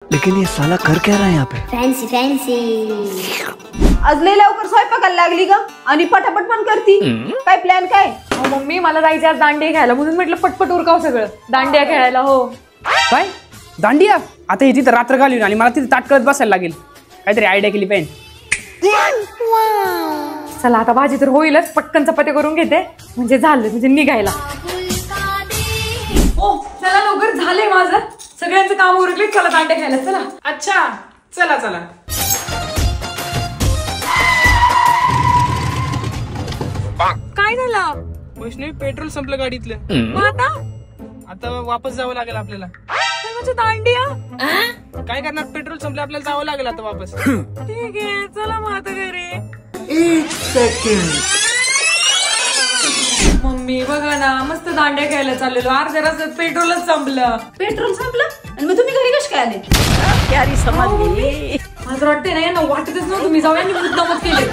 लेकिन ये साला कर क्या रहा है यहाँ पे? Fancy fancy. आज लय लवकर स्वयंपाकाला लागली ग आणि पटापट पण करती. काय प्लॅन काय? मम्मी मला जायचं आज दांडिया खेळायला म्हणून म्हटलं पटपट उरकाव सगळं दांडिया खेळायला. हो काय दांडिया? आता ही तिथं रात्र घालून आणि मला तिथे ताट करत बसायला लागेल. काहीतरी आयडिया केली पाहिजे. चला आता भाजी तर होईलच, पटकन चपात्या करून घेते म्हणजे झालं, म्हणजे निघायला. हो चला लवकर झालंय माझं, सगळ्यांचं काम उरकले. चला दांडिया खेळायला चला. अच्छा चला चला. काय झालं? वैष्णवी पेट्रोल संपलं गाडीतलं. मग आता वापस जावं लागेल आपल्याला. म्हणजे दांडिया काय करणार, पेट्रोल संपलं आपल्याला जावं लागेल आता वापस. ठीक आहे चला मग आता घरी. मम्मी बघा ना मस्त दांड्या खेळायला चाललेलो, अर्ध्या रस्त्यात पेट्रोलच संपलं. पेट्रोल संपलं आणि मग तुम्ही घरी कशी काय आले? माझं वाटतंय ना यांना वाटतच नव्हतं मी जाऊया, मुद्दामच केले.